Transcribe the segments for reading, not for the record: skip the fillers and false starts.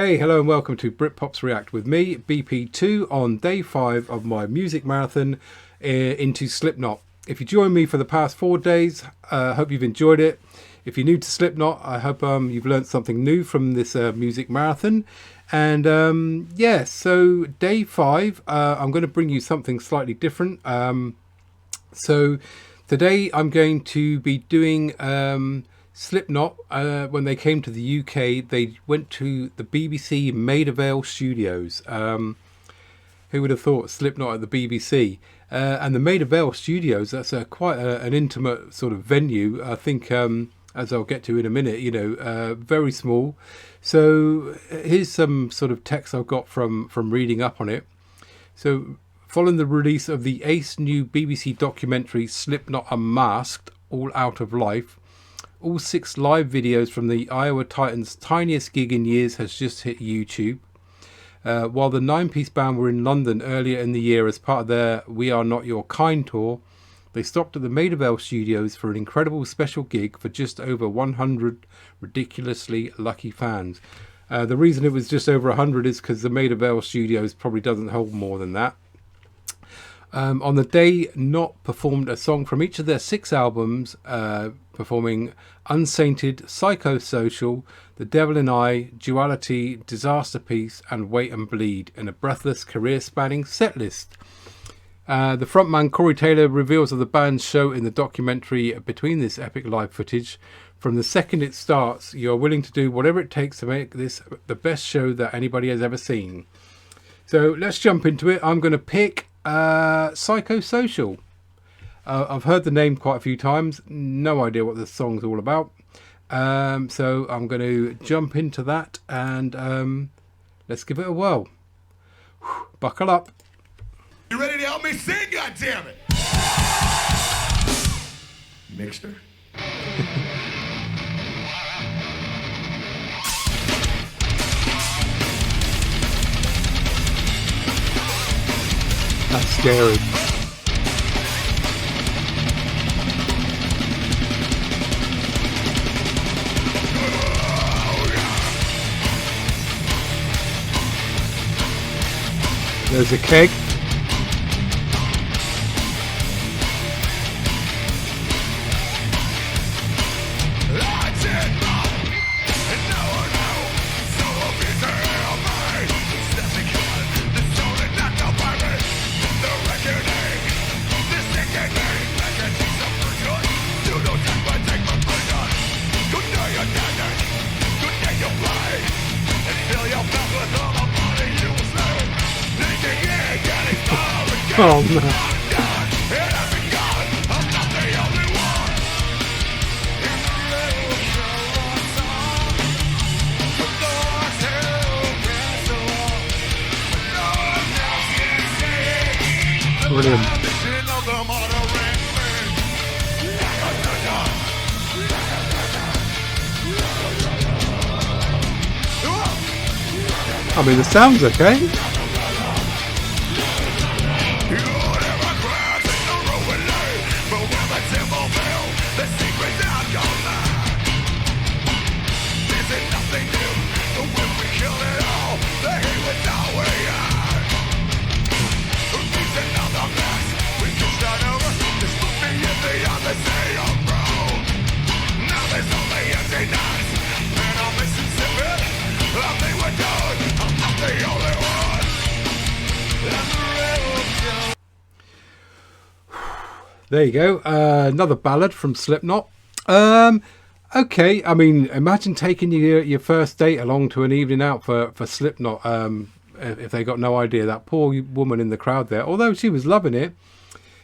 Hey, hello and welcome to Britpops React with me, BP2, on day 5 of my music marathon into Slipknot. If you joined me for the past 4 days, I hope you've enjoyed it. If you're new to Slipknot, I hope you've learned something new from this music marathon. And yeah, so day 5, I'm going to bring you something slightly different. So today I'm going to be doing Slipknot. When they came to the UK, they went to the BBC Maida Vale studios. Who would have thought Slipknot at the BBC? And the Maida Vale studios, that's quite an intimate sort of venue. I think, as I'll get to in a minute, very small. So here's some sort of text I've got from reading up on it. So following the release of the ace new BBC documentary Slipknot Unmasked, All Out of Life, all 6 live videos from the Iowa Titans' tiniest gig in years has just hit YouTube. While the 9-piece band were in London earlier in the year as part of their We Are Not Your Kind tour, they stopped at the Maida Vale studios for an incredible special gig for just over 100 ridiculously lucky fans. The reason it was just over 100 is because the Maida Vale studios probably doesn't hold more than that. On the day, Not performed a song from each of their 6 albums, performing Unsainted, Psychosocial, The Devil in I, Duality, Disaster Piece and Wait and Bleed in a breathless, career-spanning set list. The frontman Corey Taylor reveals of the band's show in the documentary. Between this epic live footage, from the second it starts, you are willing to do whatever it takes to make this the best show that anybody has ever seen. So let's jump into it. I'm going to pick Psychosocial. I've heard the name quite a few times, no idea what the song's all about, so I'm going to jump into that and let's give it a whirl. Buckle up. You ready to help me sing, goddammit? Mixer. That's scary. There's a keg. Oh no. Brilliant. I mean, the sound's okay. There you go, another ballad from Slipknot. Okay, I mean, imagine taking your first date along to an evening out for Slipknot, if they got no idea. That poor woman in the crowd there, although she was loving it.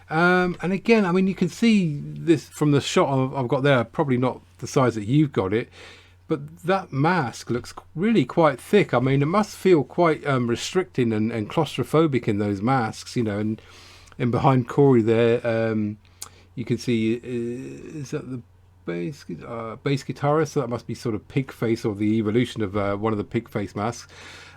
And again, I mean, you can see this from the shot I've got there, probably not the size that you've got it, but that mask looks really quite thick. I mean, it must feel quite restricting and claustrophobic in those masks, and behind Corey there, you can see, is that the bass guitarist? So that must be sort of pig face, or the evolution of one of the pig face masks.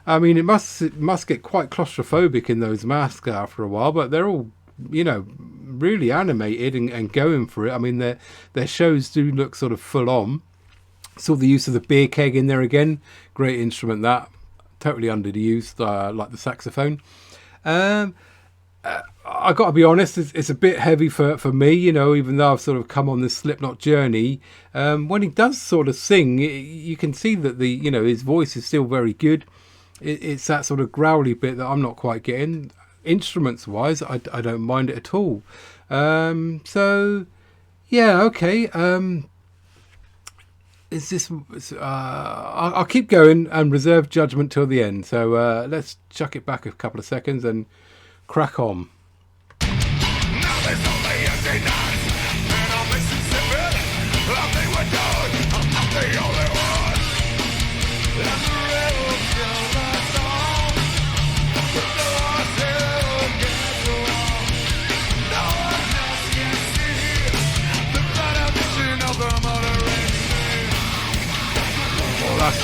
I mean, it must get quite claustrophobic in those masks after a while, but they're all, really animated and going for it. I mean, their shows do look sort of full on. Saw the use of the beer keg in there again. Great instrument that. totally underused, like the saxophone. I got to be honest, it's a bit heavy for me, you know, even though I've sort of come on this Slipknot journey. When he does sort of sing, you can see that his voice is still very good. It's that sort of growly bit that I'm not quite getting. Instruments wise, I don't mind it at all. So yeah, okay. Is this? I'll keep going and reserve judgment till the end. So let's chuck it back a couple of seconds and crack on. Now there's only empty nights, and I'm Mississippi. I think we're done. I'm the only one. And the rebel kill us all. But no one else gets along. No one else can see the blood vision of the murdering machine. Oh, that's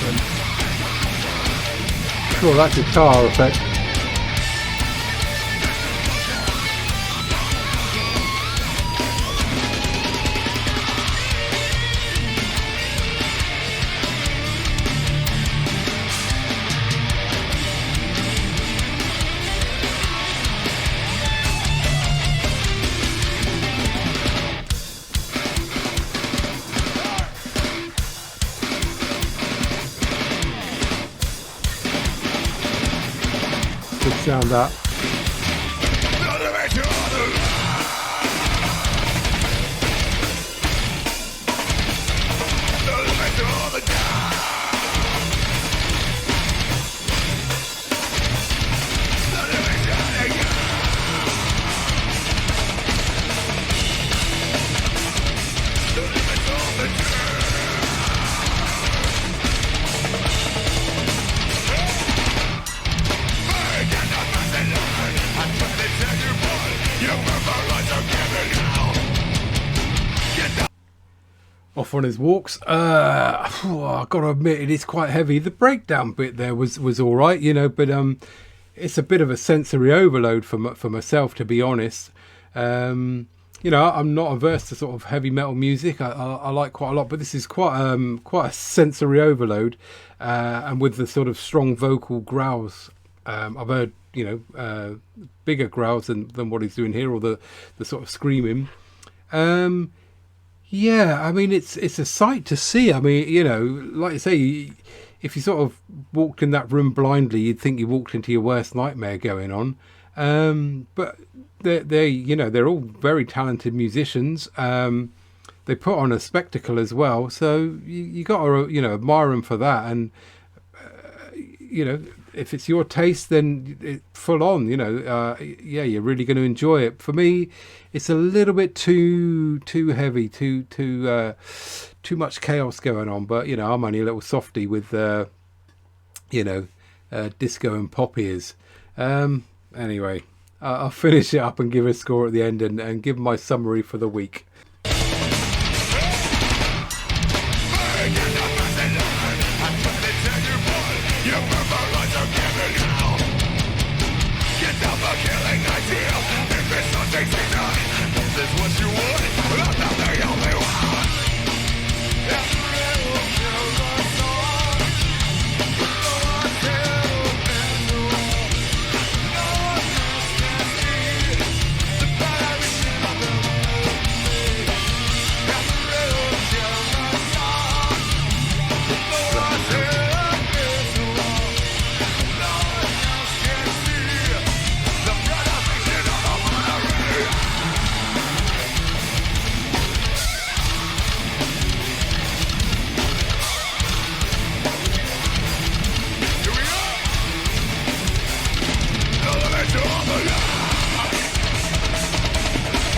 cool. That guitar effect. Good sound that. Off on his walks. I've got to admit, it is quite heavy. The breakdown bit there was all right, you know, but it's a bit of a sensory overload for myself, to be honest. You know, I'm not averse to sort of heavy metal music. I like quite a lot, but this is quite a sensory overload, and with the sort of strong vocal growls. I've heard, you know, bigger growls than what he's doing here, or the sort of screaming. Yeah, I mean, it's a sight to see. I mean, you know, like I say, if you sort of walked in that room blindly, you'd think you walked into your worst nightmare going on. But they're all very talented musicians. They put on a spectacle as well, so you got to, you know, admire them for that. And you know, if it's your taste, then full on, you know, yeah, you're really going to enjoy it. For me, it's a little bit too heavy, too much chaos going on. But you know, I'm only a little softy with disco and pop ears. Anyway, I'll finish it up and give a score at the end and give my summary for the week.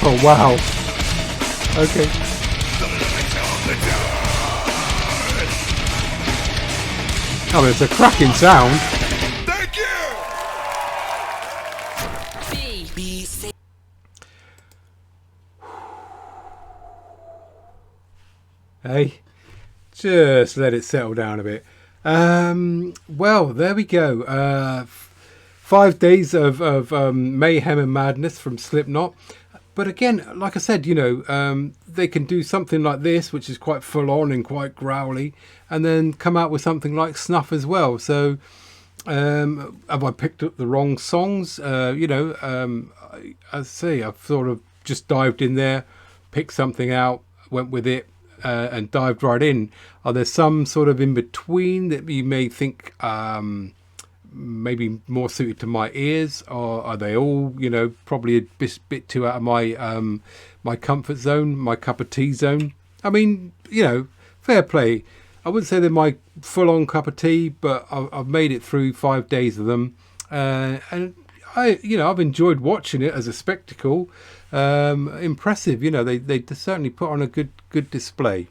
Oh wow. Okay. Oh, it's a cracking sound. Thank you. Hey, just let it settle down a bit. Well, there we go. 5 days of mayhem and madness from Slipknot. But again, like I said, you know, they can do something like this, which is quite full on and quite growly, and then come out with something like Snuff as well. So Have I picked up the wrong songs? I say I've sort of just dived in there, picked something out, went with it, and dived right in. Are there some sort of in between that you may think maybe more suited to my ears, or are they all, probably a bit too out of my my comfort zone, my cup of tea zone? I mean, fair play. I wouldn't say they're my full-on cup of tea, but I've made it through 5 days of them, and I've enjoyed watching it as a spectacle. Impressive, they certainly put on a good display.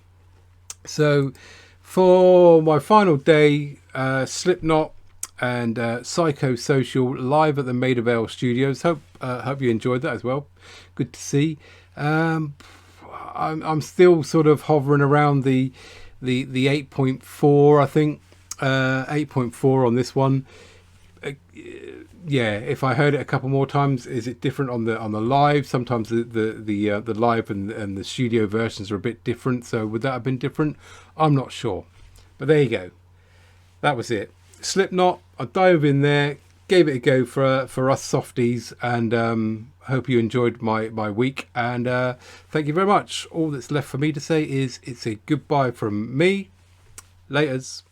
So, for my final day, Slipknot and Psychosocial live at the Maida Vale Studios. Hope you enjoyed that as well. Good to see. I'm still sort of hovering around the 8.4, I think. 8.4 on this one. If I heard it a couple more times, is it different on the live? Sometimes the live and the studio versions are a bit different. So would that have been different? I'm not sure. But there you go. That was it. Slipknot. I dove in there, gave it a go for us softies, and hope you enjoyed my week. And thank you very much. All that's left for me to say is it's a goodbye from me. Laters.